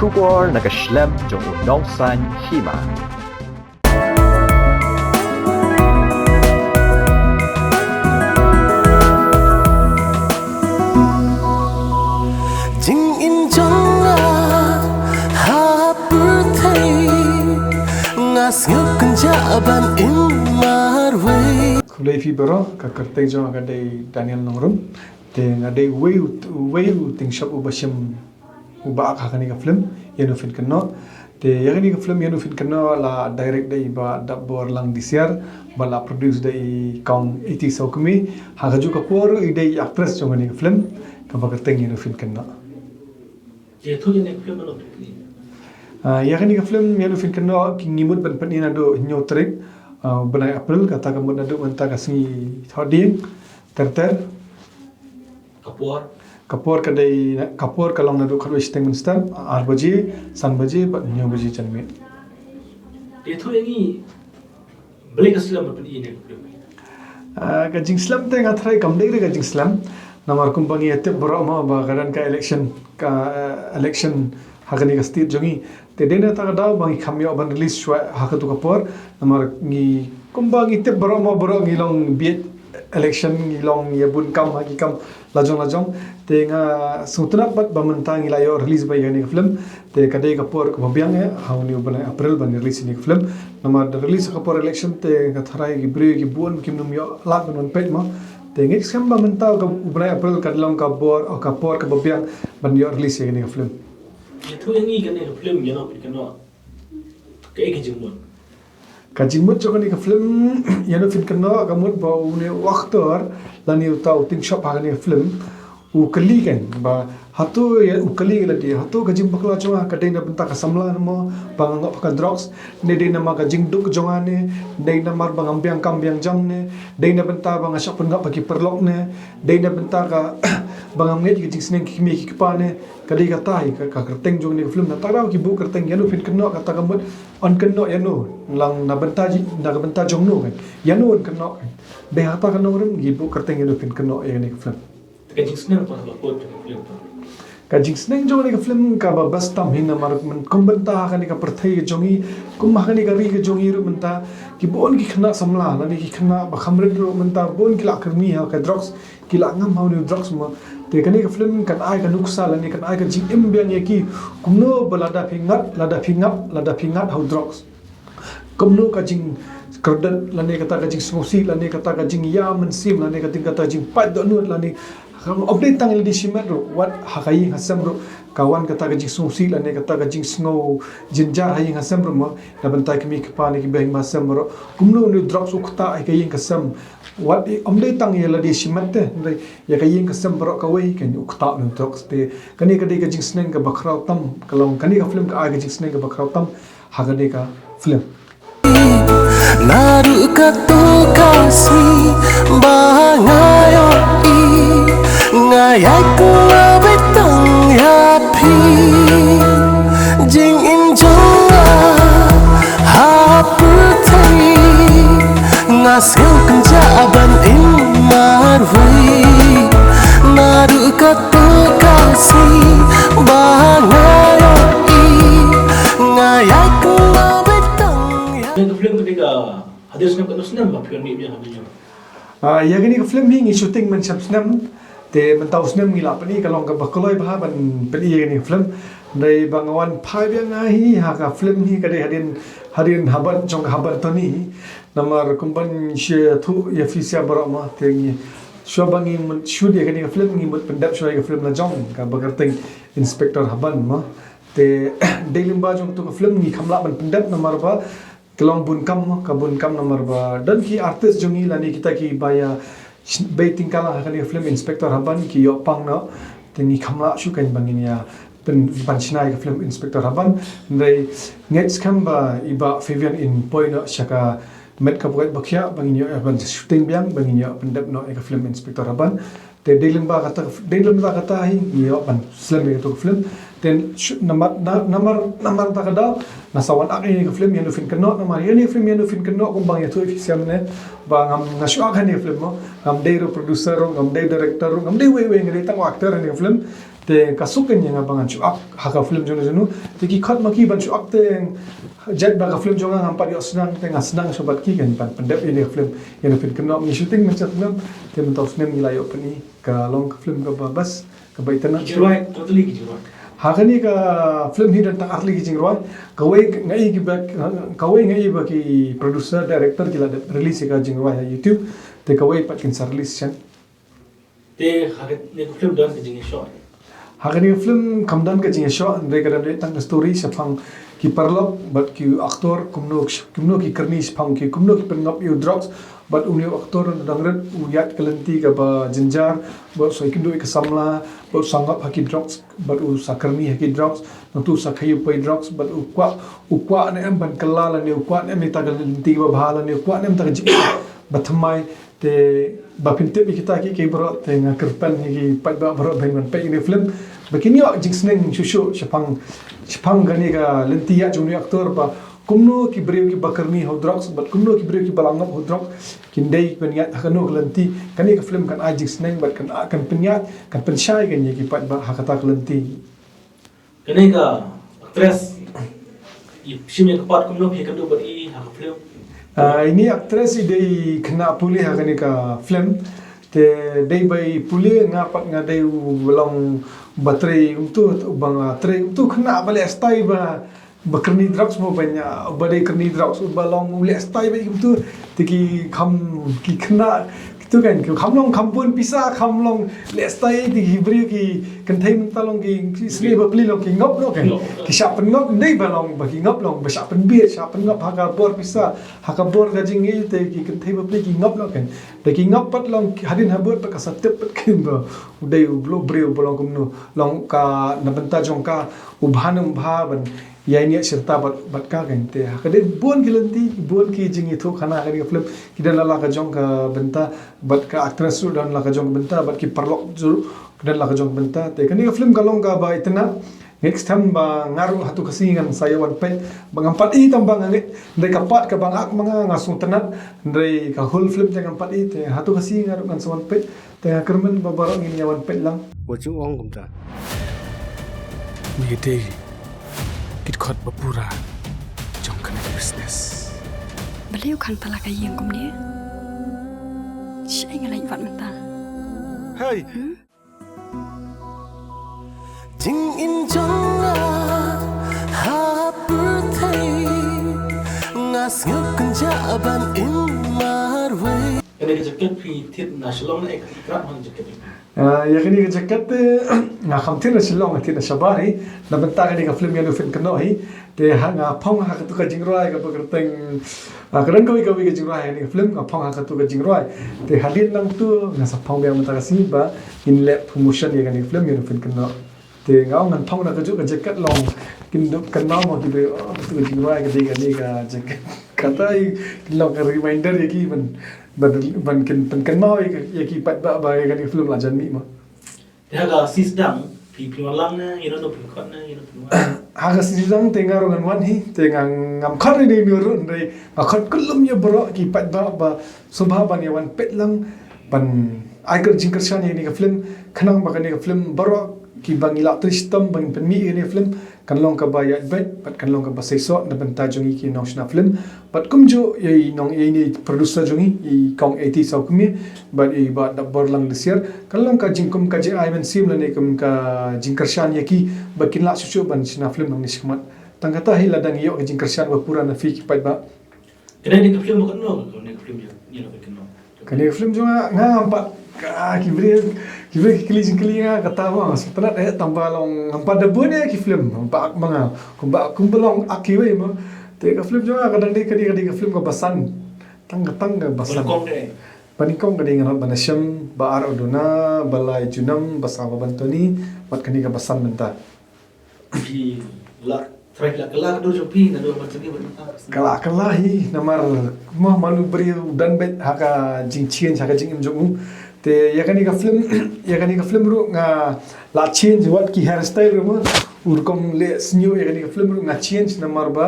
Shubor nag-Phlim jong unongsan Hima. Kulai fi baro kakartay jo ngaday Daniel Nongrum te ngaday way Tyngshop ubashim uba akakani ka Phlim Ïano Phin Kynnoh te yakani ka Phlim Ïano Phin Kynnoh la direct day ba dabor lang disiar bala produce day kaung 80 saukumi hagaju ka por idai actress jo ngani ka Phlim ka bakartay Ïano Phin Kynnoh je thu ni Phlim lo yakani ka Phlim Ïano Phin Kynnoh ki ngimut ban panina do nyotrik benai April kata kamu naduk mentah kasih thoding terter kapur kadai kapur kalau naduk kalau isteng menstam 8 baje 7 baje 9 baje janme itu yang ini beli keselam berpedi ini kajing slam teh ngatrai kam dei kajing slam namar company ete berama bagaran ka election hakani ka state jongi te dena ta da bangi khamyo ban release shwa hakatu kapor namar ngi kumbangi te berama ngi long biet election ngi long yebun kam haki kam lajong te nga sutna pat bamantang ilayo release by yani film te kadai kapor ko biang e hauni ban April ban release ni film namar release kapor election te nga tharai gi bre gi bun kim num yo lat ban pet ma te ngi skam bamantang ko ban April kadlong ka bor o kapor ka biang ban yo release yani film itu yang ini kan Phlim Ïano Phin Kynnoh kayak kejemut kajimut jo ni ka Phlim Ïano Phin Kynnoh kamut ba une waktor lani utau Tyngshop hagani Phlim u kali kan ba hatu ya u kali ladi hatu kajim bakla chunga kadai na benta ka samla mo bangangok ka drugs ne dei na ma ka jingduk jongane dei na mar bangam biang kam biang jam ne dei na benta bang asap pun ngap bagi perlok ne dei na benta ka bangam nget ki jingsneng ki mi ki pa ne kadai ka tai ka kerteng jong ni Phlim na tarau ki bu kerteng Ïano Phin Kynnoh kata kamut on Kynnoh Ïano lang na benta jong no kan Ïano on Kynnoh be hata ka Nongrum gi bu kerteng Ïano Phin Kynnoh yani Phlim kejing senang pas lapor Phlim kajing seneng jong ni ka Phlim ka ba bastam hina mar kumbenta ka ni ka perthai ka jongi kumma ka ni ka ri ka jongi ru menta ki bon ki khna samla la ni ki khna ba khamred ru menta bon ki la kermi ha ka drugs ki la ngam ha ni drugs ma te ka ni ka Phlim kan ai ka nuksa la ni kan ai ka jing im biang ye ki kumno balada phingat lada phingat ha drugs kumno ka jing kerdat la ni kata ka jing smosi la ni kata ka jing ya mensim la ni kata jing pat do nut la ni update tang di simat ro wat hakai hasam ro kawan kata ka jing sungsi la ne kata ka jing snow jinja hayi hasam ro ma na bantai kami kpa ni ki bang masam ro kumno ni drops ukta ai kayin kasam wat update tang ye la di simat te ya kayin kasam ro ka wei kan ukta no drops te kani ka de ka jing sneng ka bakrau tam kalong kani ka Phlim ka ai ka jing sneng ka bakrau tam hagade ka Phlim naru ka to kasih bangayo ngayai ku betang ya pi jing in jonga ha putri ngasil kenjaban in marwi naru ka to kasih bangayo ngayai ku betang ya Phlim ketika hadir senang mapion ni dia habis ya gini ka Phlim hi shooting man snam te mentau snam ngila pani kalong ka bakoloi bah ban peli ni Phlim dai bangawan phai biang hi ha ka Phlim hi ka de hadin haban jong haban toni namar kumpan she thu ya fisia barama te ngi shobangi mun shoot ya gani ka Phlim ngi mut pendap shoy ka Phlim la jong ka bagarting inspector haban ma te dailim ba jong tu ka Phlim ngi khamla ban pendap namar ba kelong bun kam nomor ba dan ki artis jongi lani kita ki baya baiting kala hakani Phlim inspector haban ki yo pang no tini khamla shu kan bangin ya pen panchnai ka Phlim inspector haban dai ngets kamba iba Fabian in point shaka met ka buat bakhya bangin yo ban shooting biang bangin yo pendap no ka Phlim inspector haban te delim ba kata hi yo ban slam ka Phlim ten namar ta kada nasawan aki ka Phlim Ïano Phin Kynnoh namar yani Phlim Ïano Phin Kynnoh kumbang ya tu official ne ba ngam nasyu akan ni Phlim mo ngam dei producer ngam dei director ngam dei we ngai tang actor ni Phlim te kasukan yang abangan cuak haka film jonu te ki khat maki ban cuak te jet ba ka film jonga hampat yo senang te senang sobat ki kan pan pendep ini film yang film kena ni shooting macam film te mentau senem nilai yo pani ka long film ka babas ka baitana Jiruai totally jiruai. hakani ka film hi dan tak arli ki jingroi kawai ngai ki ba kawai ngai ba ki producer director ki la release ka jingroi ha YouTube te kawai pat kin release chan Te hakat ni film dan ke jingin shot. hakani film kamdan ka jing shot re ka dan tang story sapang ki parlok but ki aktor kumno ki karni sapang ki kumno ki pengap you drugs but uni aktor dangret uyat kelenti ka ba jinjar ba so ikindo ka samla ba sangap haki drugs but u sakarni haki drugs nantu sakhayu pai drugs but ukwa ne am ban kalala ne ukwa ne mita kelenti ba bhala ne ukwa ne am ta jik bathmai te bapinte bi kita ki bro te nga kerpan ki pat ba bro ben man pe ni film begini wak jingsneng shushu shapang gani ka lentia juni aktor ba kumno ki breu ki bakarni ho drugs but kumno ki breu ki balangap ho drugs kindai peniat hakano lenti kani ka film kan jingsneng but kan peniat kan pensyai kan ki pat ba hakata lenti Kene ka actress shimya kapat kumno phi kandu ber I hak film. ini aktris idei kena pulih hakani ka film te dei bai pulih ngapat ngadai belong baterai untuk bang baterai untuk kena balik stay ba bakerni drugs mo banyak badai kerni drugs balong ule stay ba itu tiki kam ki kena itu kan kamlong kampun pisah kamlong le stay tiki beri ki kentai mentalong ki sini beli long ki ngop lo kan ki siapen ngop nei balong bagi ngop long ba siapen biar siapen ngop haka bor pisah haka bor gajing ngi te ki kentai beli ki ngop lo kan daki ngop pat long hadin habot ba kasatep pat kin ba udai blo breu bolong kumno long ka nabenta jong ka ubhanum ban ya ini serta bat ka kan te hakade bon kilenti bon ki jingi thu khana kali film kidan la ka jong ka benta bat ka actress dan la ka jong benta bat ki parlok ju kidan la ka jong benta te kani ka film kalong ka ba itna next time ba ngaru hatu kasingan saya wan pe bangampat I tambang ngi ndai kapat ka bang ak mga ngasung tenat ndai ka whole film jangan pat I te hatu kasingan kan sawan pe te kermen ba barang ini wan pe lang 我就忘了他。你得。Kit berpura jom kena bisnes. Beliau kan pala kaya yang kum dia. Saya ngalai vat mentah. Hey. Jing in jonga hapurtai ngas ngukun jaban in marway. Kene ke jaket phi thit na shalom na ek krap hang jaket. ya kini ka jaket nga khamtin na silong atin na sabari na benta kani ka film Ïano Phin Kynnoh hi te nga phong ha ka tu ka jingroi ka bagerteng kadang kawi ka jingroi ni film nga phong ha ka tu ka jingroi te hadin nang tu nga sa phong yang mata kasi ba in lab promotion ya kani film Ïano Phin Kynnoh te nga ngan phong na ka ju ka jaket long kin kan mau mo ki be tu ka jingroi ka de kani ka jaket kata I long ka reminder ya ki ban kan mau ya ki pat ba kan film la jan mi ma Dia ga sis dang phi walang na no phi khot na phi haga sidang tengar ngan wan hi tengang ngam khar ni nurun dei akhot kulum ya bro ki pat ba subha ban ya wan pet lang ban aikal jingkar shan ni ka film khanang ba ka film bro ki bangila tristam bang penmi ni film kan long ka ba ya bet pat kan long ka ba seiso na banta jongi ki nong shna film pat kumjo ye nong ye ni producer jongi I kong 80 sau kumi but I ba da bor lang this year kan long ka jingkum ka je ai ben sim la ne kum ka jingkar shan ye ki ba kin la susu ban shna film nong nishmat tangata hi ladang yo ka jingkar shan ba pura na fi ki pat ba Kene ni ka film ko no ne ka film ya no ka no. Kan film jonga nga ampat ka kibri kili nga kata mo setelah tambah long ampat debu ni ki film ampat mga kumbelong akiwe mo te ka film jonga kadang di kadi ka film ka basan tang basan panikong kadi nga banasem baar oduna balai junam basawa bantoni mat kani ka basan benta Phi la try la kala do jo phi na do macam ni kala hi namar mo malu beri dan bet haka jingchien haka jingim jogu te yakani ka film ru nga la change what ki hairstyle ru urkom le Shniuh yakani ka film ru nga change namar ba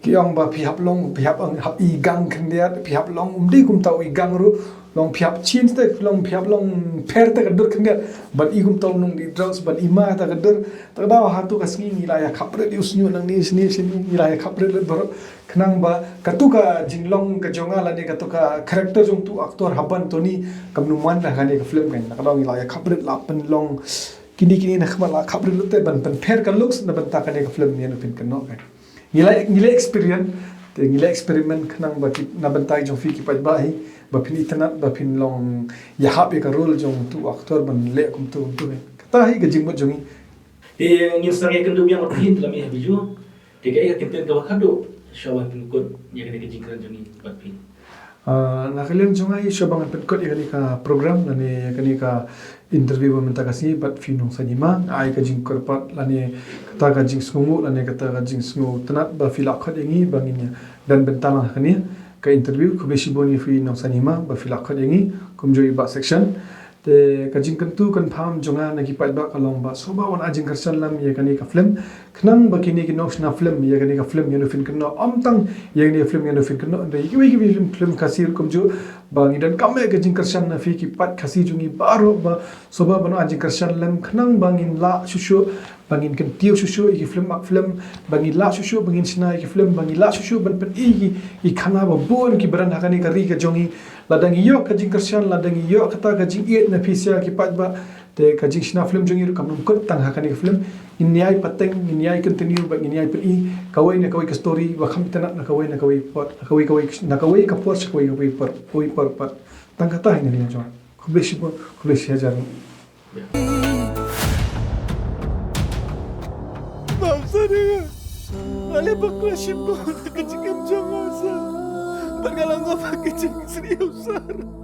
kiong ba pihap long pihap ang hap igang kendia pihap long umdi kum tau igang ru long pihap chin te long pihap long per te kadur kendia ban i kum tau nung di drugs ban ima ta kadur ta da hatu kasngi nila ya khapre di usnyu nang ni sini nila ya khapre le bor kenang ba katuka jinglong ka jonga la ni katuka character jong tu aktor haban to ni kamnuman la kani ka film kan ka nila ya khapre la pen long kini nak mala khapre lu te ban pen per ka looks na ban ta kani ka film ni no pin Kynnoh kan nilai experience te nilai experiment khnang ba na bantai jong fi ki pat ba hi ba phin itna ba phin long ya hap ka role jong tu actor ban le kum tu kata hi ga jing mo jongi Te ngin sangai kan du biang Phin lam ya biju. Te kai ka kenten ka bakado. Shawan pin kot ya kene ke jingran jongi bat Phin. Nakalian jongai shobangan petkot ikani ka program lani ikani ka interview minta kasi bat finong sanima ai ka jing korpat lani kata ka jing sngu lani kata ka jing sngu tanat ba filak khat ingi banginya dan bentala kani ka interview ku besi boni finong sanima ba filak khat ingi kumjoi ba section te ka jing kantu kan pham jonga na ki pat ba kalong ba soba wan ajing karsan lam ye kani ka film knang ba kini ki noks na film ye kani ka film yenu fin Kynnoh amtang ye ni film yenu fin Kynnoh de ki film kasir kumjo ba ngidan kame ka jing karsan na fi ki pat kasi jungi baro ba soba bano ajing karsan lam knang bangin la shushu bangin kan tiu shushu ki film ak film bangin la shushu bangin sina ki film bangin la shushu ban pen i khana ba bon ki baran hakani ka ri ka jongi ladang iyo ka jing karsan ladang iyo kata ka jing iet na fisia ki pat ba te ka jing sina film jongi ru kam num kot tang hakani ka film inyai pateng inyai continue ba inyai pen i kawai na kawai ka story ba kham tana na kawai pot na kawai ka pot kawai par pat tang kata ni ni jo kubeshi hajar Mamsariya, ale bakwaship ko kachikam jongosa. Pagkalang ko pagkachik Shniuh sar.